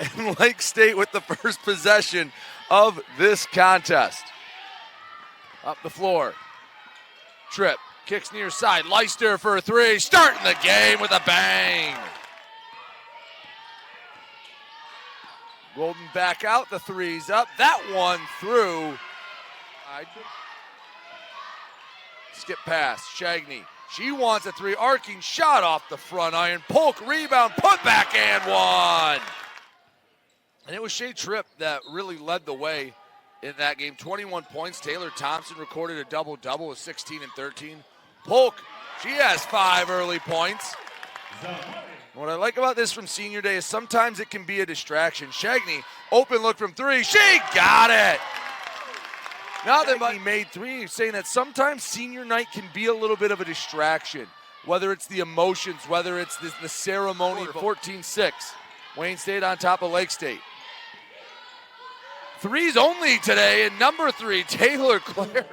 and Lake State with the first possession of this contest. Up the floor. Tripp kicks near side. Leister for a three. Starting the game with a bang. Golden back out. The three's up. That one through. Skip pass. Shagney. She wants a three. Arcing shot off the front iron. Polk rebound. Put back and one. And it was Shea Tripp that really led the way in that game. 21 points. Taylor Thompson recorded a double-double with 16 and 13. Polk, she has 5 early points. What I like about this from senior day is sometimes it can be a distraction. Shagney, open look from three. She got it. Now that he made 3, saying that sometimes senior night can be a little bit of a distraction, whether it's the emotions, whether it's the ceremony. 14-6, Wayne State on top of Lake State. Threes only today, and number 3, Taylor Clary.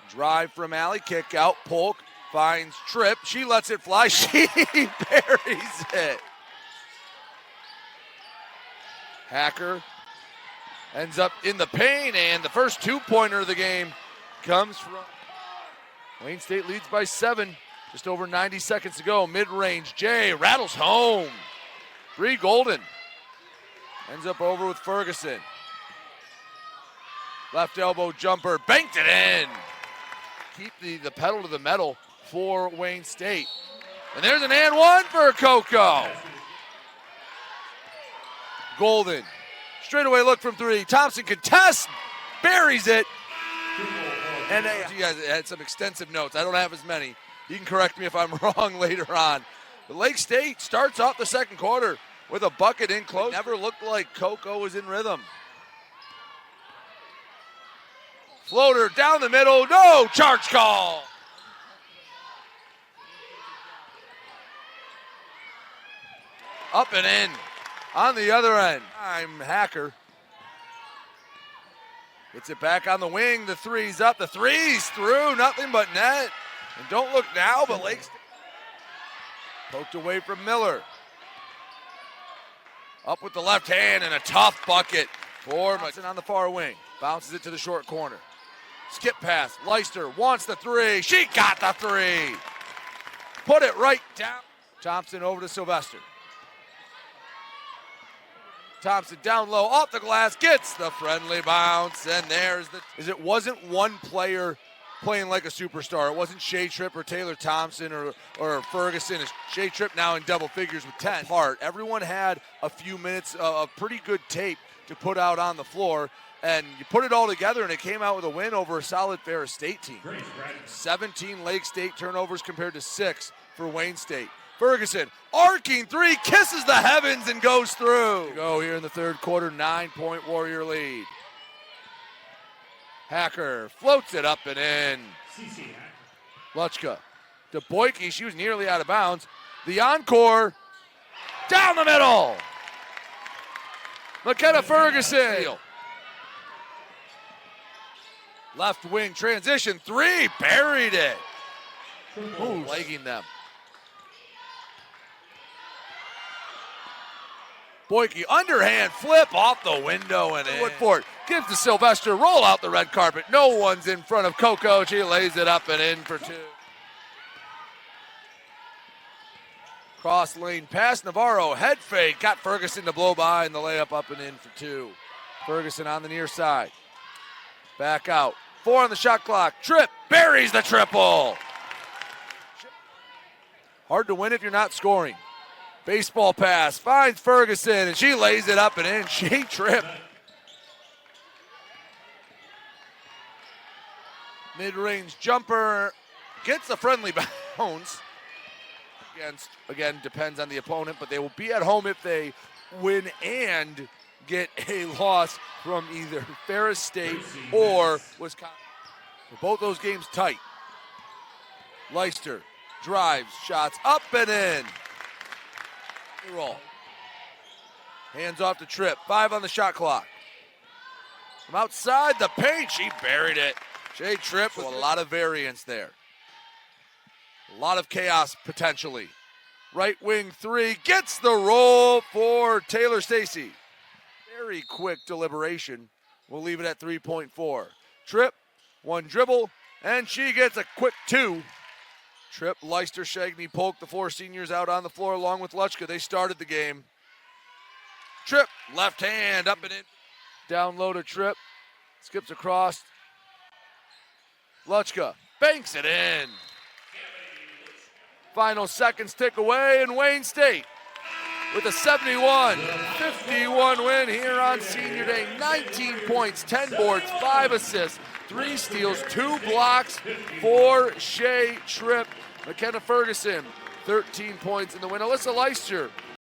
Drive from alley, kick out, Polk finds Tripp. She lets it fly, she buries it. Hacker ends up in the paint, and the first 2-pointer of the game comes from Wayne State. Leads by 7, just over 90 seconds to go. Mid-range, Jay rattles home. Bree Golden ends up over with Ferguson. Left elbow jumper, banked it in. Keep the pedal to the metal for Wayne State. And there's an and one for Coco. Golden, straightaway look from 3. Thompson contests, buries it. And you guys had some extensive notes. I don't have as many. You can correct me if I'm wrong later on. But Lake State starts off the second quarter with a bucket in close. It never looked like Coco was in rhythm. Floater down the middle, no charge call. Up and in on the other end. I'm Hacker. Gets it back on the wing, the three's up, the three's through, nothing but net. And don't look now, but Lake State poked away from Miller. Up with the left hand and a tough bucket for Johnson on the far wing. Bounces it to the short corner. Skip pass, Leister wants the 3. She got the 3. Put it right down. Thompson over to Sylvester. Thompson down low, off the glass, gets the friendly bounce, and there's the... It wasn't one player playing like a superstar. It wasn't Shea Tripp or Taylor Thompson or Ferguson. It's Shea Tripp now in double figures with 10. Everyone had a few minutes of pretty good tape to put out on the floor, and you put it all together, and it came out with a win over a solid Ferris State team. 17 Lake State turnovers compared to 6 for Wayne State. Ferguson, arcing 3, kisses the heavens and goes through. Go here in the third quarter, 9-point Warrior lead. Hacker floats it up and in. Luchka to Boyke, she was nearly out of bounds. The encore, down the middle. McKenna Ferguson. Left wing transition, 3, buried it. Ooh, legging them. Boyke, underhand flip off the window and in. Woodford gives to Sylvester, roll out the red carpet. No one's in front of Coco. She lays it up and in for 2. Cross lane pass, Navarro, head fake. Got Ferguson to blow by and the layup up and in for 2. Ferguson on the near side. Back out. 4 on the shot clock. Tripp buries the triple. Hard to win if you're not scoring. Baseball pass, finds Ferguson, and she lays it up and in. Shea Tripp. Mid-range jumper, gets the friendly bounce. Again, depends on the opponent, but they will be at home if they win and get a loss from either Ferris State or Wisconsin. Both those games tight. Leister drives, shots up and in. Roll. Hands off to Tripp. 5 on the shot clock. From outside the paint, she buried it. Shea Tripp with a lot of variance there. A lot of chaos potentially Right wing three, gets the roll for Taylor Stacy. Very quick deliberation. We'll leave it at 3.4. Tripp, one dribble, and she gets a quick two. Tripp, Leister, Shagney, Polk, the four seniors out on the floor along with Luchka. They started the game. Tripp, left hand, up and in. Down low to Tripp. Skips across. Luchka banks it in. Final seconds tick away, and Wayne State with a 71-51 win here on Senior Day. 19 points, 10 boards, 5 assists, 3 steals, 2 blocks for Shea Tripp. McKenna Ferguson, 13 points in the win. Alyssa Leister,